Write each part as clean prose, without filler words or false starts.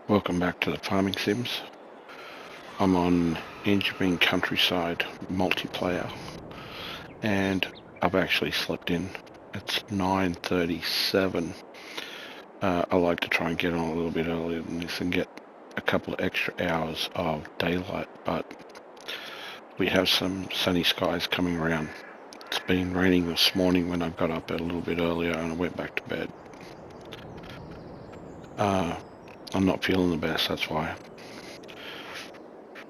Welcome back to the Farming Sims. I'm on Angevin countryside multiplayer and I've actually slept in. It's 9:37. I like to try and get on a little bit earlier than this and get a couple of extra hours of daylight, but we have some sunny skies coming around. It's been raining this morning when I got up a little bit earlier and I went back to bed. I'm not feeling the best, that's why.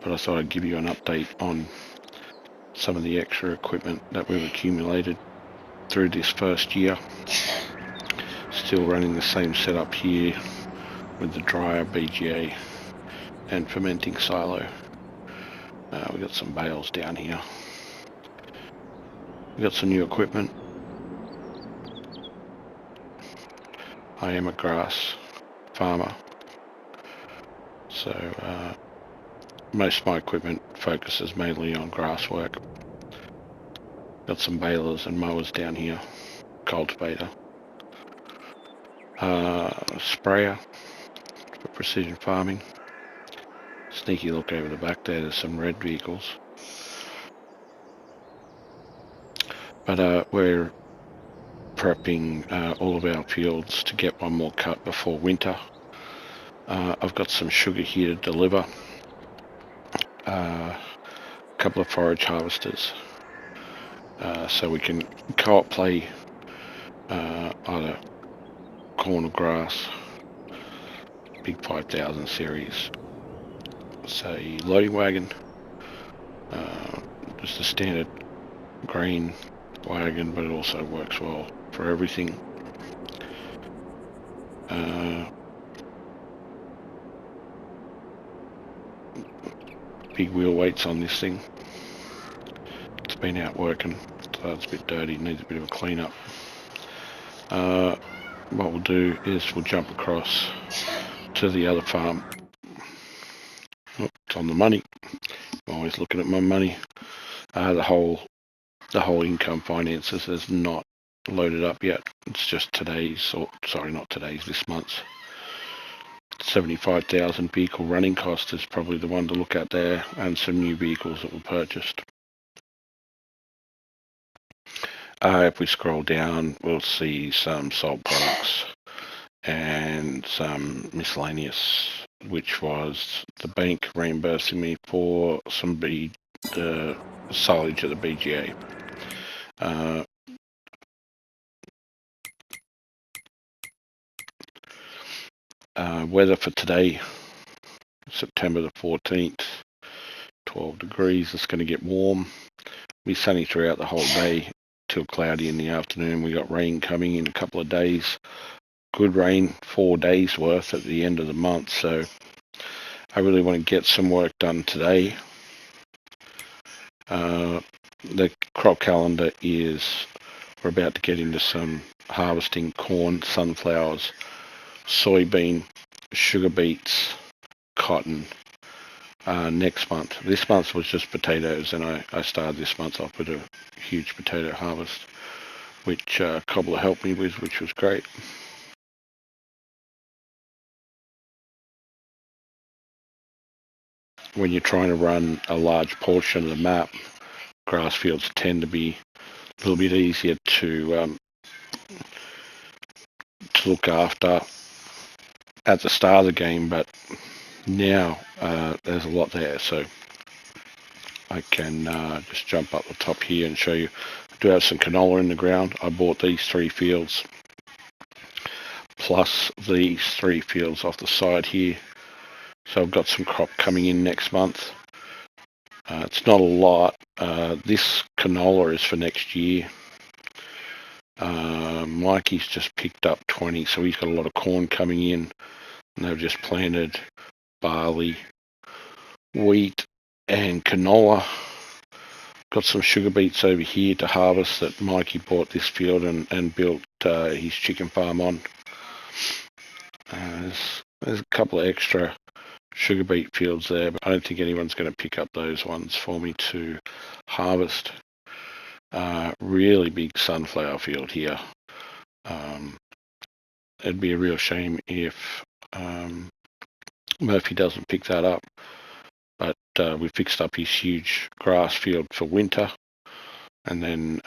But I thought I'd give you an update on some of the extra equipment that we've accumulated through this first year. Still running the same setup here with the dryer, BGA and fermenting silo. We've got some bales down here. We've got some new equipment. I am a grass farmer, so most of my equipment focuses mainly on grass work. Got some balers and mowers down here, cultivator, sprayer for precision farming. Sneaky look over the back there, there's some red vehicles. But we're prepping all of our fields to get one more cut before winter. I've got some sugar here to deliver. A couple of forage harvesters. So we can co-op play either corn or grass. Big 5000 series. Say loading wagon. Just a standard grain wagon, but it also works well for everything. Big wheel weights on this thing. It's been out working, so it's a bit dirty, needs a bit of a clean up. What we'll do is we'll jump across to the other farm. Oh, it's on the money. I'm always looking at my money. The whole income finances is not loaded up yet. It's just today's, or sorry, not today's, this month's. 75,000 vehicle running cost is probably the one to look at there, and some new vehicles that were purchased. If we scroll down, we'll see some sold products and some miscellaneous, which was the bank reimbursing me for some the silage of the BGA. Weather for today, September the 14th, 12 degrees. It's going to get warm. Be sunny throughout the whole day till cloudy in the afternoon. We got rain coming in a couple of days. Good rain, 4 days worth at the end of the month. So I really want to get some work done today. The crop calendar is, we're about to get into some harvesting corn, sunflowers, soybean, sugar beets, cotton next month. This month was just potatoes, and I started this month off with a huge potato harvest, which Cobbler helped me with, which was great. When you're trying to run a large portion of the map, grass fields tend to be a little bit easier to look after at the start of the game, but now there's a lot there, so I can just jump up the top here and show you. I do have some canola in the ground. I bought these 3 fields plus these 3 fields off the side here, so I've got some crop coming in next month. It's not a lot. This canola is for next year. Mikey's just picked up 20, so he's got a lot of corn coming in, and they've just planted barley, wheat and canola. Got some sugar beets over here to harvest that Mikey bought this field and built his chicken farm on. There's a couple of extra sugar beet fields there, but I don't think anyone's going to pick up those ones for me to harvest. Really big sunflower field here. It'd be a real shame if Murphy doesn't pick that up, but we fixed up his huge grass field for winter, and then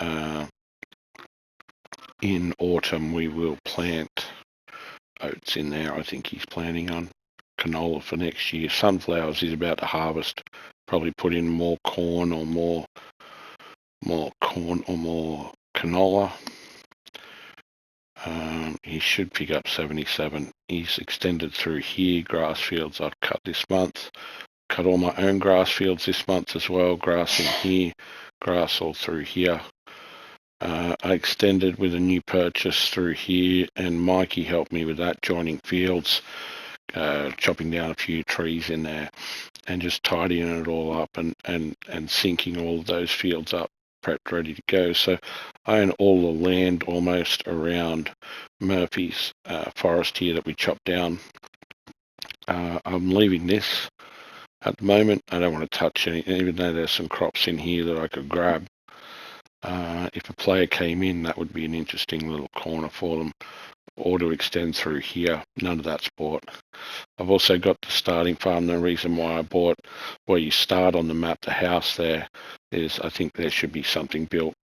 in autumn we will plant oats in there. I think he's planning on canola for next year. Sunflowers he's about to harvest. Probably put in more corn or more canola. He should pick up 77. He's extended through here. Grass fields I've cut this month. Cut all my own grass fields this month as well. Grass in here, grass all through here. I extended with a new purchase through here, and Mikey helped me with that, joining fields, chopping down a few trees in there, and just tidying it all up and syncing all of those fields up, prepped, ready to go. So I own all the land almost around Murphy's forest here that we chopped down. I'm leaving this at the moment. I don't want to touch any, even though there's some crops in here that I could grab. If a player came in, that would be an interesting little corner for them, or to extend through here. None of that's bought. I've also got the starting farm. The reason why I bought where you start on the map, the house there, is I think there should be something built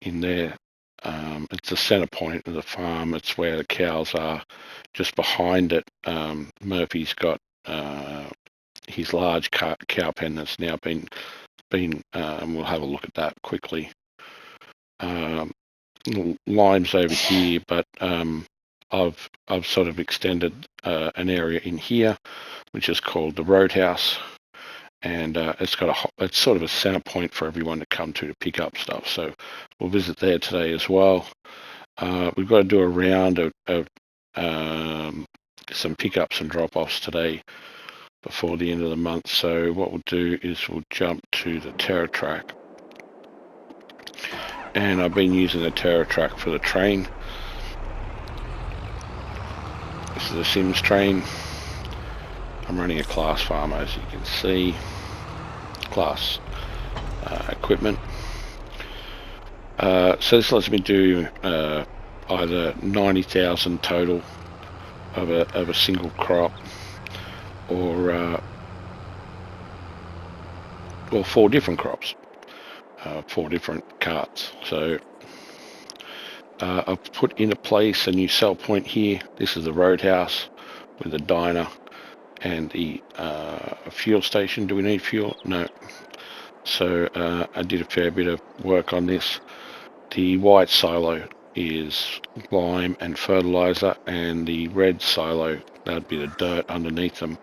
in there. It's the center point of the farm. It's where the cows are. Just behind it, Murphy's got his large cow pen that's now been. We'll have a look at that quickly. Limes over here, but I've sort of extended an area in here, which is called the Roadhouse, and it's sort of a center point for everyone to come to pick up stuff. So we'll visit there today as well. We've got to do a round of some pickups and drop-offs today before the end of the month. So what we'll do is we'll jump to the TerraTrack. And I've been using the TerraTrack for the train. This is a Sims train. I'm running a class farm, as you can see. Class equipment. So this lets me do either 90,000 total of a single crop, or 4 different crops. 4 different carts. So I've put into place a new sell point here. This is the Roadhouse with the diner and the fuel station. Do we need fuel? No. So I did a fair bit of work on this. The white silo is lime and fertiliser, and the red silo, that'd be the dirt underneath them,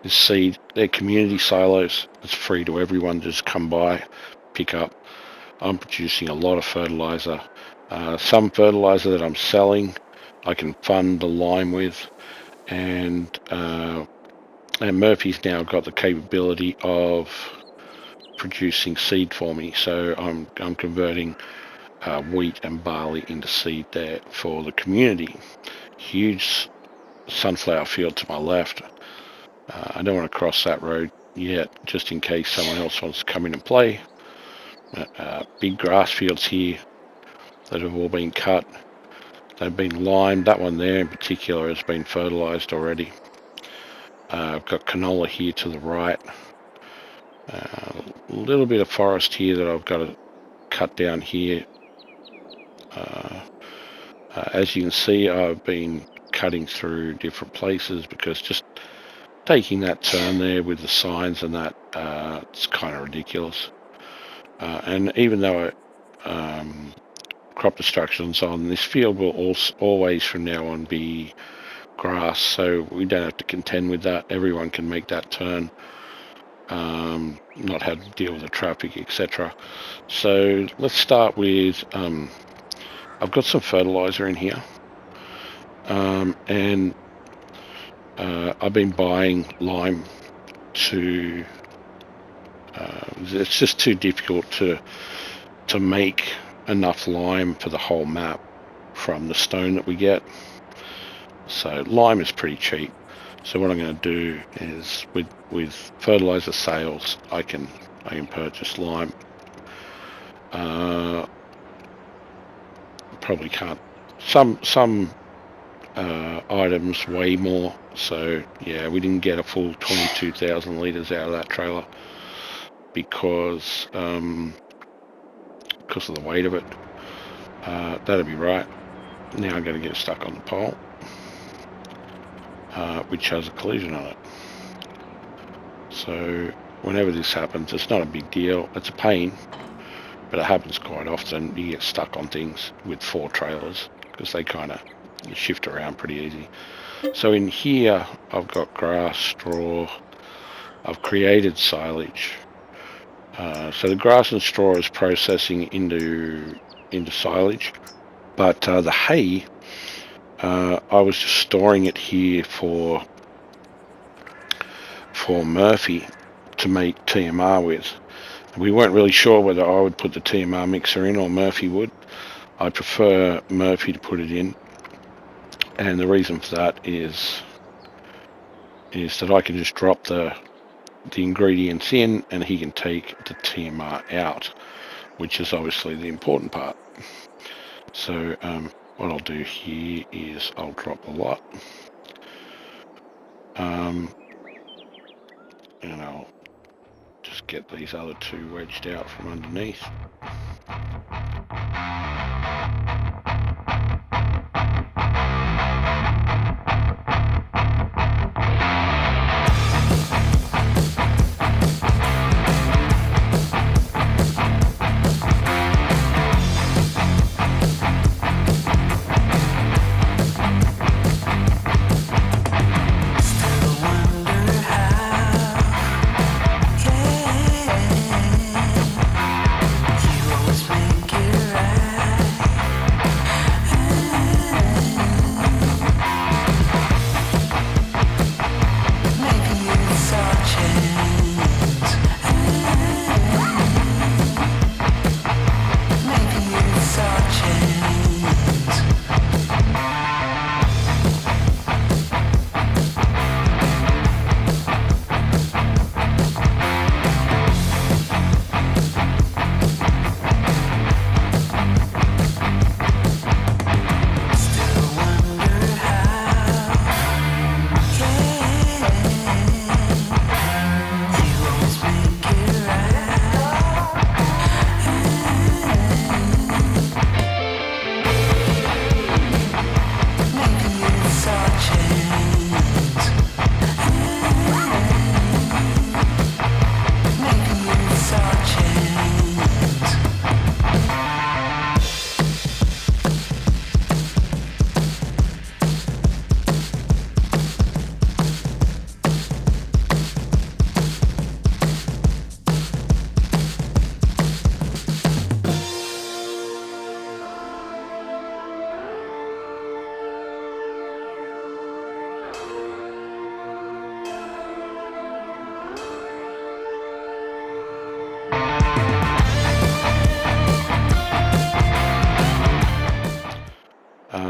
is seed. They're community silos. It's free to everyone. Just come by, pick up. I'm producing a lot of fertiliser. Some fertiliser that I'm selling, I can fund the lime with, and Murphy's now got the capability of producing seed for me. So I'm converting wheat and barley into seed there for the community. Huge sunflower field to my left. I don't want to cross that road yet, just in case someone else wants to come in and play. Big grass fields here that have all been cut. They've been limed. That one there in particular has been fertilised already. I've got canola here to the right. A little bit of forest here that I've got to cut down here. As you can see, I've been cutting through different places because just taking that turn there with the signs and that, it's kind of ridiculous. And even though crop destruction's on, this field will always from now on be grass, so we don't have to contend with that. Everyone can make that turn, not have to deal with the traffic, etc. So let's start with, I've got some fertiliser in here, and I've been buying lime to, it's just too difficult to make enough lime for the whole map from the stone that we get. So lime is pretty cheap. So what I'm going to do is with fertilizer sales, I can purchase lime. Probably can't. Some items weigh more So yeah, we didn't get a full 22,000 litres out of that trailer because of the weight of it. That'd be right. Now I'm going to get stuck on the pole, which has a collision on it. So whenever this happens, it's not a big deal. It's a pain, but it happens quite often. You get stuck on things with 4 trailers because they kind of shift around pretty easy. So in here, I've got grass, straw. I've created silage. So the grass and straw is processing into silage, but the hay, I was just storing it here for Murphy to make TMR with. We weren't really sure whether I would put the TMR mixer in or Murphy would. I prefer Murphy to put it in, and the reason for that is that I can just drop the ingredients in and he can take the TMR out, which is obviously the important part. So what I'll do here is I'll drop a lot, and I'll just get these other 2 wedged out from underneath.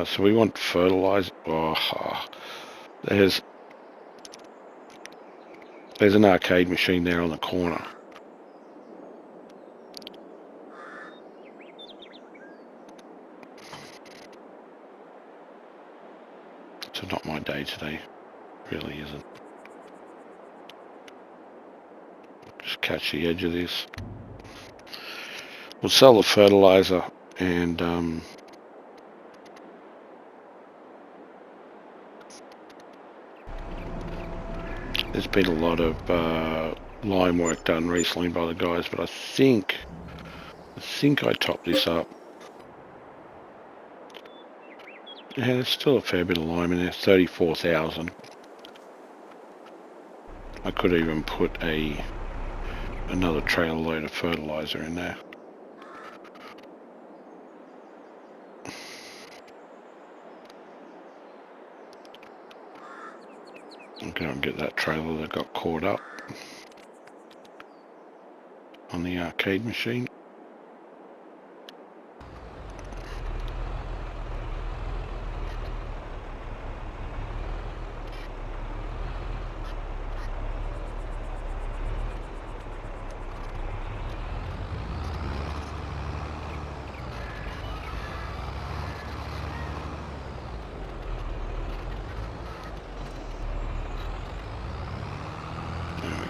So we want fertiliser. Oh, there's an arcade machine there on the corner. So not my day today, really isn't. Just catch the edge of this. We'll sell the fertiliser and there's been a lot of line work done recently by the guys, but I think I topped this up. Yeah, there's still a fair bit of lime in there, 34,000. I could even put another trailer load of fertiliser in there. I'm going to get that trailer that got caught up on the arcade machine.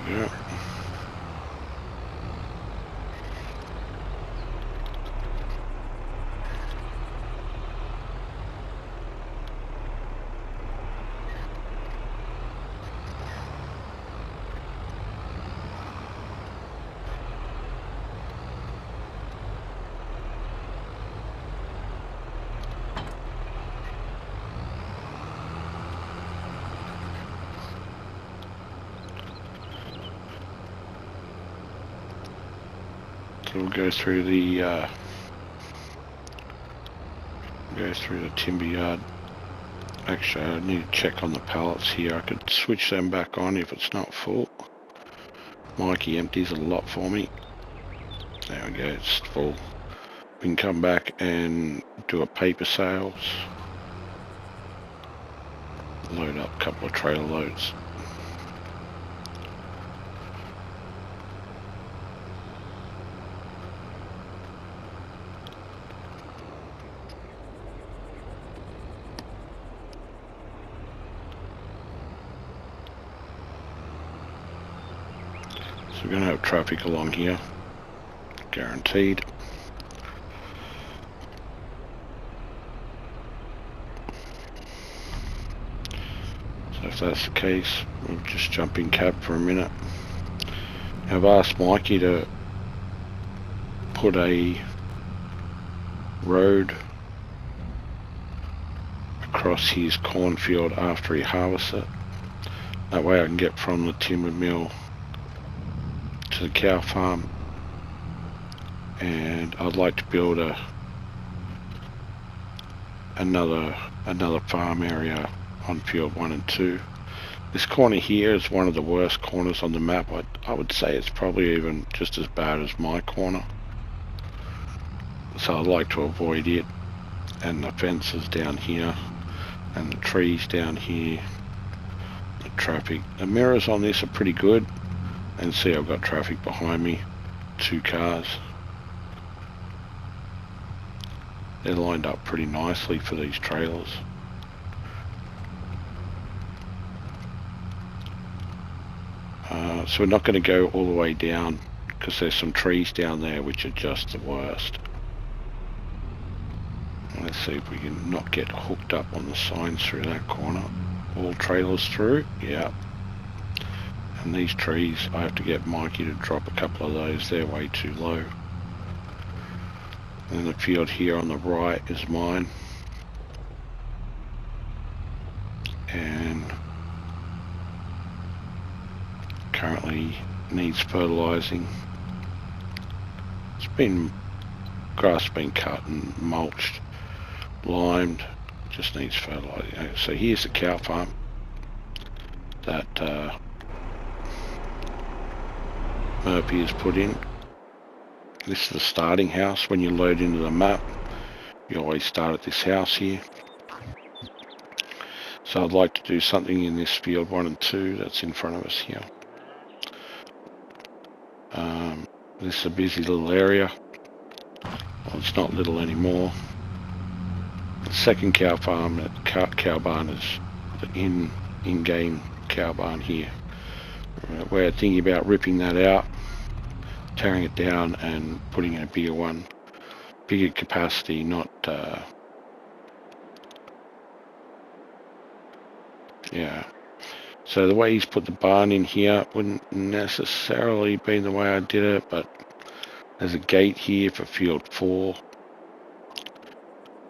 Yeah. So we'll go through the timber yard. Actually, I need to check on the pallets here. I could switch them back on if it's not full. Mikey empties a lot for me. There we go, it's full. We can come back and do a paper sales. Load up a couple of trailer loads. So we're going to have traffic along here, guaranteed. So if that's the case, we'll just jump in cab for a minute. I've asked Mikey to put a road across his cornfield after he harvests it. That way I can get from the timber mill to the cow farm, and I'd like to build another farm area on field 1 and 2. This corner here is one of the worst corners on the map. I would say it's probably even just as bad as my corner, so I'd like to avoid it, and the fences down here and the trees down here, the traffic. The mirrors on this are pretty good, and see I've got traffic behind me, 2 cars. They're lined up pretty nicely for these trailers. So we're not going to go all the way down because there's some trees down there which are just the worst. Let's see if we can not get hooked up on the signs through that corner. All trailers through, yeah. And these trees, I have to get Mikey to drop a couple of those, they're way too low. And the field here on the right is mine. And currently needs fertilising. Grass been cut and mulched, limed, just needs fertilising. So here's the cow farm that Murphy has put in. This is the starting house. When you load into the map, you always start at this house here. So I'd like to do something in this field 1 and 2 that's in front of us here. This is a busy little area. Well, it's not little anymore. The second cow farm, cow barn, is the in-game cow barn here. We're thinking about ripping that out, tearing it down and putting in a bigger one. Bigger capacity, not yeah. So the way he's put the barn in here wouldn't necessarily be the way I did it, but there's a gate here for field 4,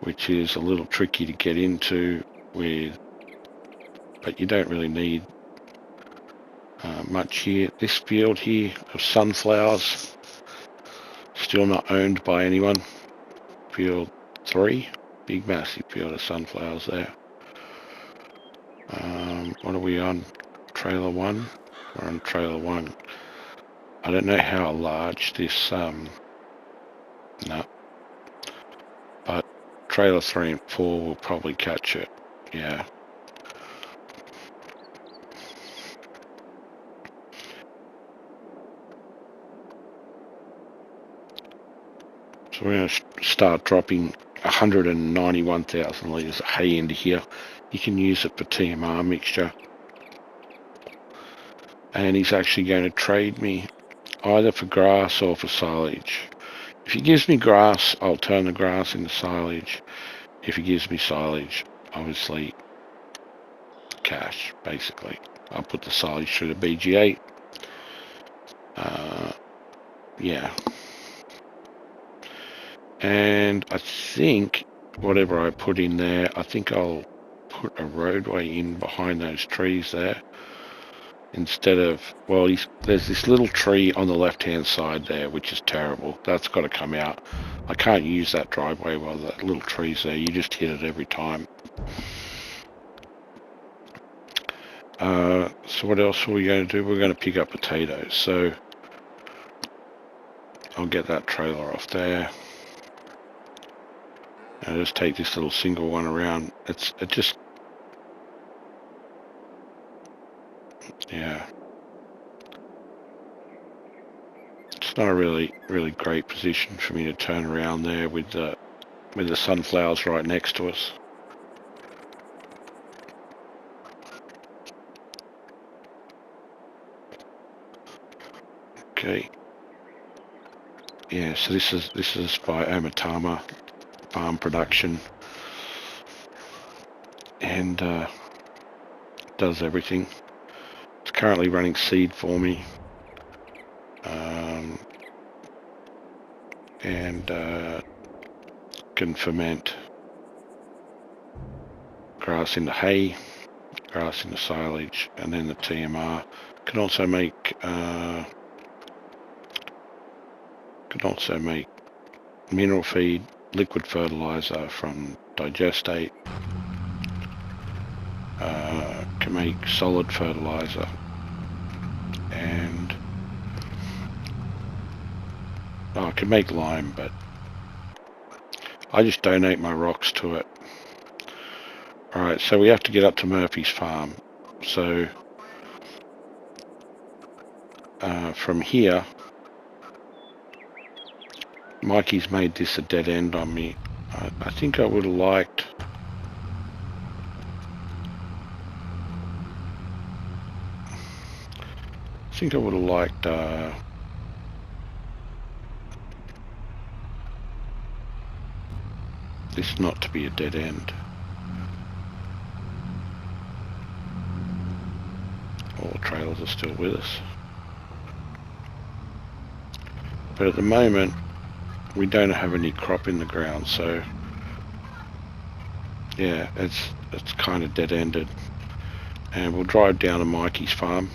which is a little tricky to get into with, but you don't really need much here. This field here of sunflowers, still not owned by anyone. Field 3, big massive field of sunflowers there. What are we on? Trailer 1? We're on trailer 1. I don't know how large this, no. But trailer 3 and 4 will probably catch it, yeah. So we're going to start dropping 191,000 litres of hay into here. You can use it for TMR mixture. and he's actually going to trade me either for grass or for silage. If he gives me grass, I'll turn the grass into silage. If he gives me silage, obviously cash, basically. I'll put the silage through the BG8. Yeah. And I think whatever I put in there, I think I'll put a roadway in behind those trees there. Instead of, well, there's this little tree on the left-hand side there, which is terrible. That's got to come out. I can't use that driveway while that little tree's there. You just hit it every time. So what else are we going to do? We're going to pick up potatoes. So I'll get that trailer off there. And just take this little single one around. Yeah. It's not a really great position for me to turn around there with the sunflowers right next to us. Okay. Yeah, so this is by Amatama Farm Production, and does everything. It's currently running seed for me, and can ferment grass into hay, grass into silage, and then the TMR. Can also make mineral feed, liquid fertiliser from Digestate. Can make solid fertiliser, and I can make lime, but I just donate my rocks to it. Alright, so we have to get up to Murphy's farm. So from here, Mikey's made this a dead end on me. I think I would have liked... this not to be a dead end. All the trailers are still with us. But at the moment, we don't have any crop in the ground, so yeah, it's kind of dead-ended. And we'll drive down to Mikey's farm.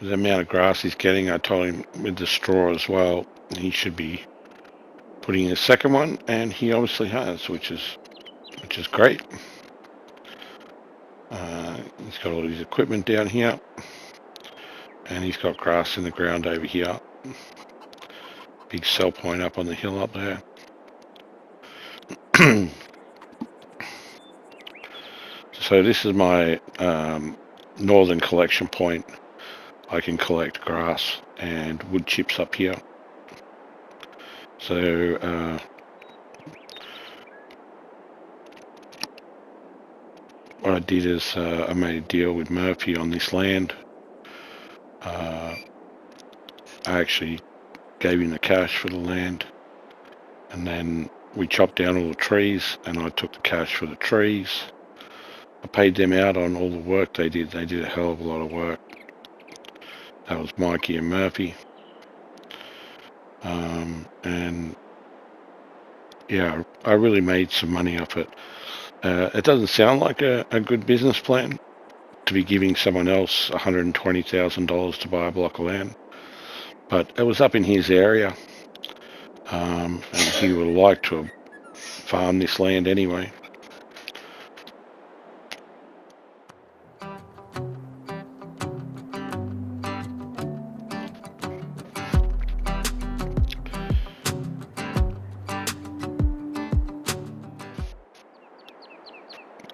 The amount of grass he's getting, I told him with the straw as well, he should be putting in a second one, and he obviously has, which is great. He's got all his equipment down here, and he's got grass in the ground over here. Big sell point up on the hill up there. So this is my northern collection point. I can collect grass and wood chips up here. So what I did is I made a deal with Murphy on this land. I actually gave him the cash for the land, and then we chopped down all the trees, and I took the cash for the trees. I paid them out on all the work they did. They did a hell of a lot of work. That was Mikey and Murphy. And yeah, I really made some money off it. It doesn't sound like a good business plan to be giving someone else $120,000 to buy a block of land, but it was up in his area, and he would like to have farmed this land anyway.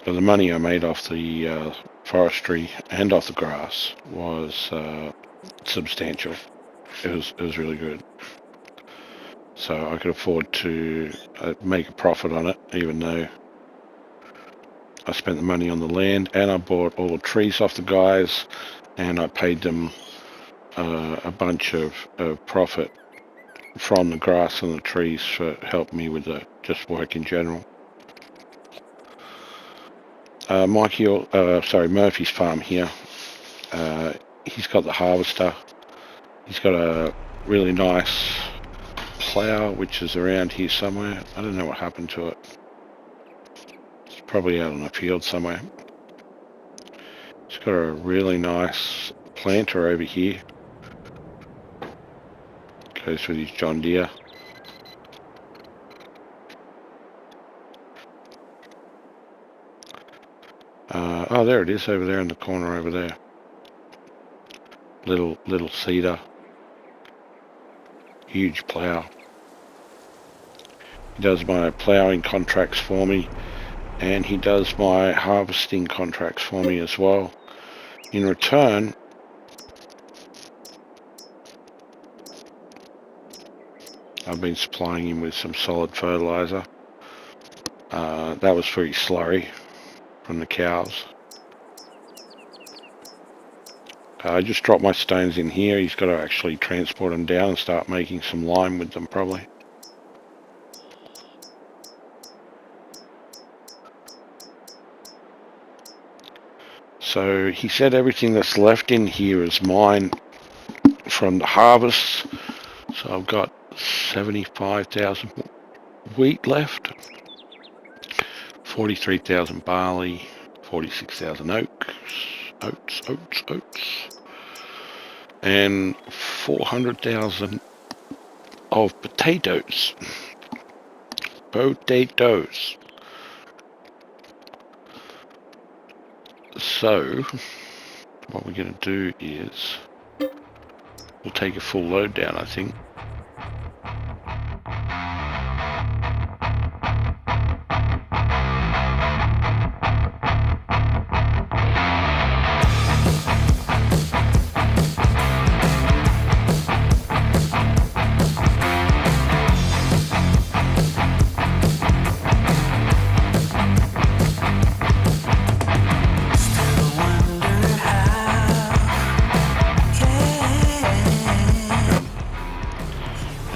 So the money I made off the forestry and off the grass was substantial. It was really good. So I could afford to make a profit on it, even though I spent the money on the land, and I bought all the trees off the guys, and I paid them a bunch of profit from the grass and the trees for helping me with the just work in general. Murphy's farm here. He's got the harvester. He's got a really nice plough, which is around here somewhere. I don't know what happened to it. It's probably out in a field somewhere. He's got a really nice planter over here. Goes with his John Deere. Oh, there it is, over there in the corner over there. Little cedar. Huge plough. He does my ploughing contracts for me, and he does my harvesting contracts for me as well. In return, I've been supplying him with some solid fertiliser. That was for his slurry from the cows. I just dropped my stones in here. He's got to actually transport them down and start making some lime with them probably. So he said everything that's left in here is mine from the harvest. So I've got 75,000 wheat left, 43,000 barley, 46,000 oats, and 400,000 of potatoes. So what we're going to do is we'll take a full load down, I think.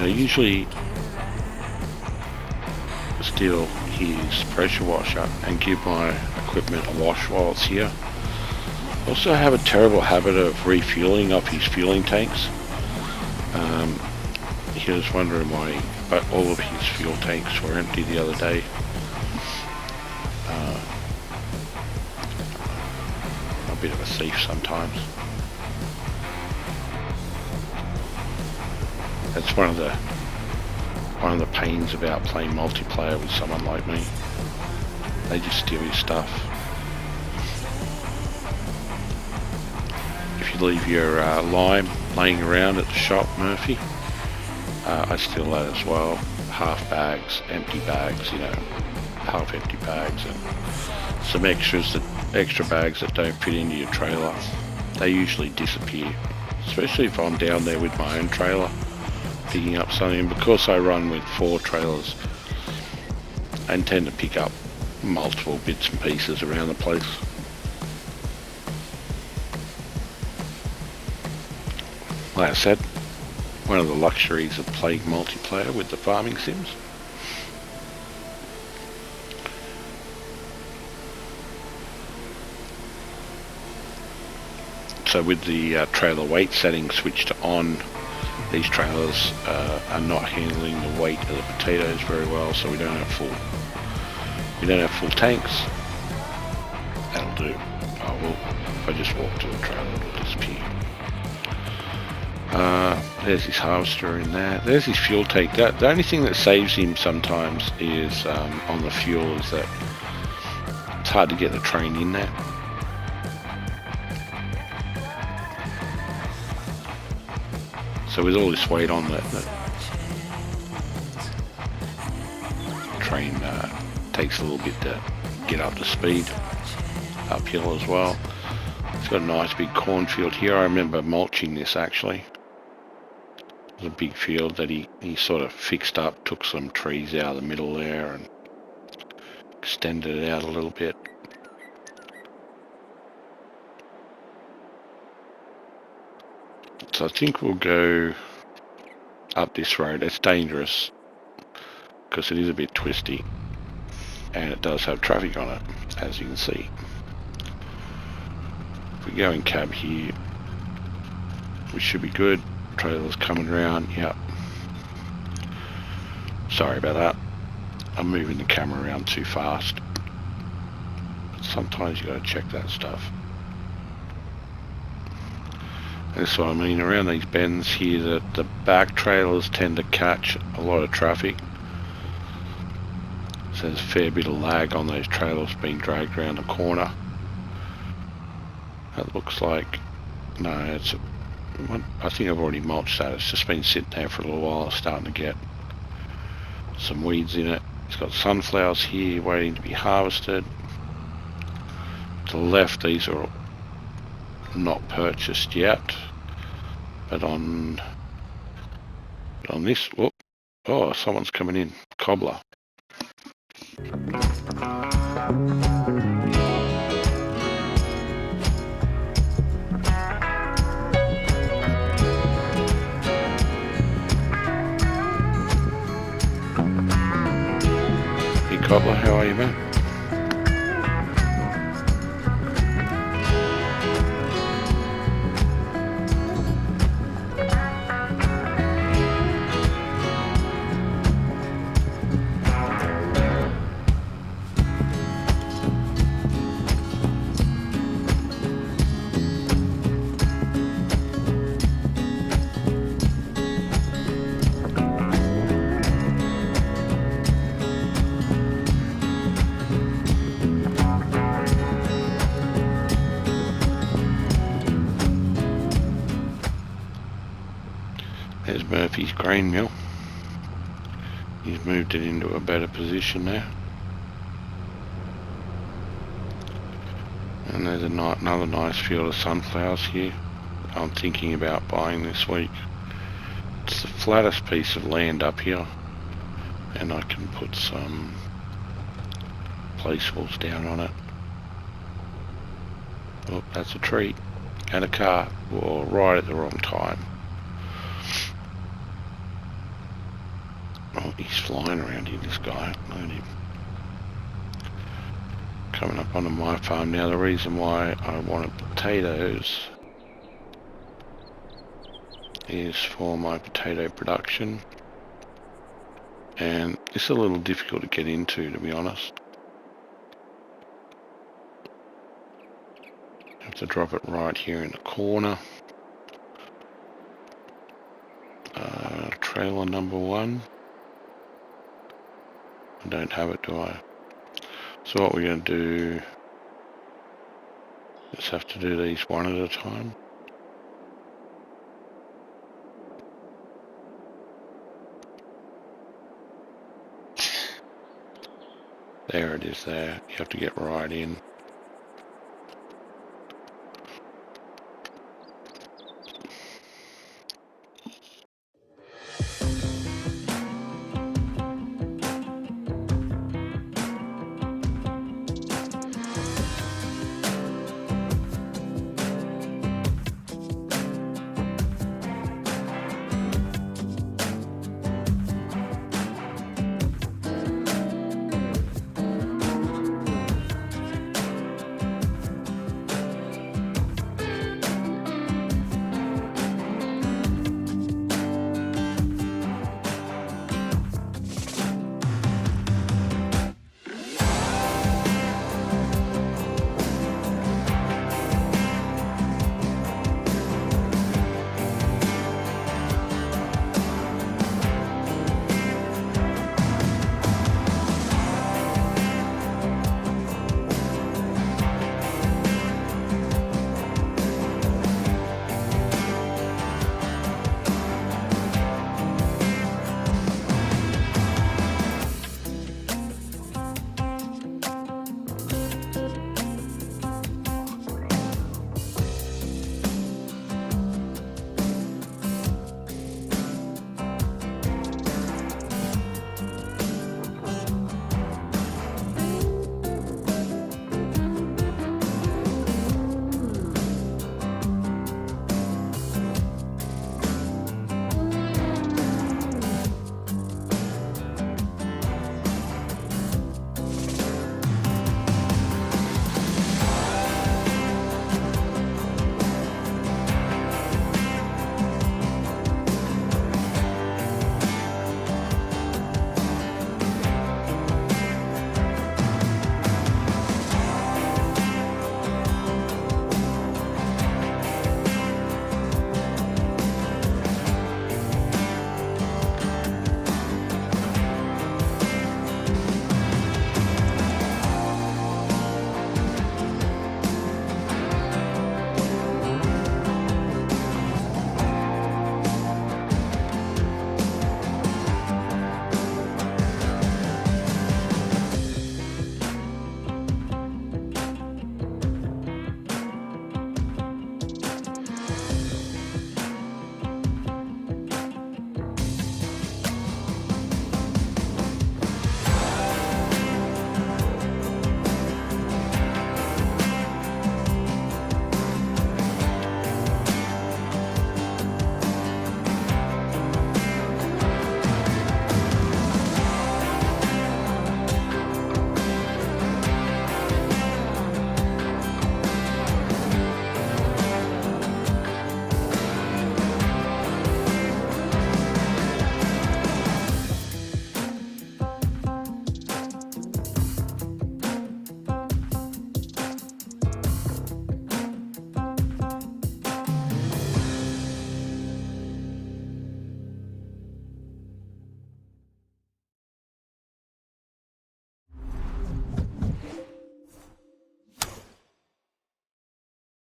Usually steal his pressure washer and give my equipment a wash while it's here. Also have a terrible habit of refueling off his fueling tanks. He was wondering why all of his fuel tanks were empty the other day. A bit of a thief sometimes. That's one of the pains about playing multiplayer with someone like me. They just steal your stuff. If you leave your lime laying around at the shop, Murphy, I steal that as well. Half bags, empty bags, half empty bags, and some extra bags that don't fit into your trailer. They usually disappear, especially if I'm down there with my own trailer picking up something. Because I run with 4 trailers and tend to pick up multiple bits and pieces around the place. Like I said, one of the luxuries of playing multiplayer with the farming sims. So with the trailer weight setting switched on, these trailers are not handling the weight of the potatoes very well, so we don't have full tanks. That'll do. Oh well, if I just walk to the trailer, it'll disappear. There's his harvester in there. There's his fuel tank. The only thing that saves him sometimes is on the fuel is that it's hard to get the train in there. So with all this weight on that train takes a little bit to get up to speed, uphill as well. It's got a nice big cornfield here. I remember mulching this actually. There's a big field that he sort of fixed up, took some trees out of the middle there and extended it out a little bit. So I think we'll go up this road. It's dangerous because it is a bit twisty and it does have traffic on it, as you can see. If we go in cab here, we should be good. Trailers coming around. Yep. Sorry about that. I'm moving the camera around too fast. Sometimes you got to check that stuff. That's what I mean. Around these bends here, the back trailers tend to catch a lot of traffic. So there's a fair bit of lag on those trailers being dragged around the corner. That looks like, no, it's I think I've already mulched that. It's just been sitting there for a little while. It's starting to get some weeds in it. It's got sunflowers here waiting to be harvested. To the left, these are not purchased yet, but on this, whoop, oh, someone's coming in. Cobbler. Hey Cobbler, how are you, man? There's Murphy's grain mill. He's moved it into a better position now. And there's another nice field of sunflowers here. I'm thinking about buying this week. It's the flattest piece of land up here, and I can put some place walls down on it. Oh, that's a tree and a car. Well, right at the wrong time. Oh, he's flying around here, this guy. Look at him. Coming up onto my farm now. The reason why I wanted potatoes is for my potato production. And it's a little difficult to get into, to be honest. Have to drop it right here in the corner. Trailer number 1. I don't have it, do I? So what we're going to do, just have to do these one at a time. There it is there. You have to get right in.